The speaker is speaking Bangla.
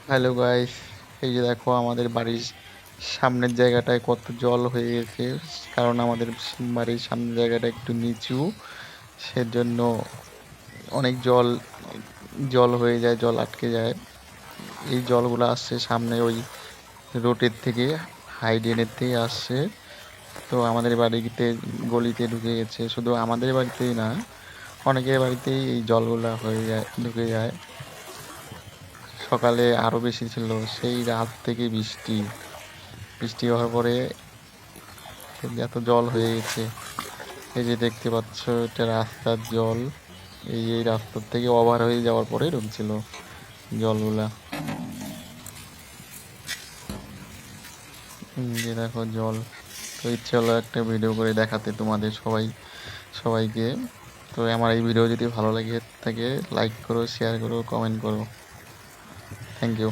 হ্যালো গাইস, এই যে দেখো আমাদের বাড়ির সামনের জায়গাটায় কত জল হয়ে গেছে। কারণ আমাদের বাড়ির সামনের জায়গাটা একটু নিচু, সেজন্য অনেক জল জল হয়ে যায়, জল আটকে যায়। এই জলগুলো আসছে সামনে ওই রোডের থেকে, হাই ড্রেনের থেকে আসছে। তো আমাদের বাড়িতে গলিতে ঢুকে গেছে, শুধু আমাদের বাড়িতেই না, অনেকের বাড়িতেই এই জলগুলা হয়ে যায়, ঢুকে যায়। সকালে আরো বেশি ছিল, সেই রাত থেকে বৃষ্টি বৃষ্টি হওয়ার পরে এত জল হয়ে গেছে। এই যে দেখতে পাচ্ছ, এটা রাস্তার জল। এই রাস্তার থেকে ওভার হয়ে যাওয়ার পরে ঢুকছিল জলগুলা। যে দেখো জল। তো ইচ্ছে হলো একটা ভিডিও করে দেখাতে তোমাদের সবাইকে। তো আমার এই ভিডিও যদি ভালো লাগে থাকে, লাইক করো, শেয়ার করো, কমেন্ট করো। Thank you.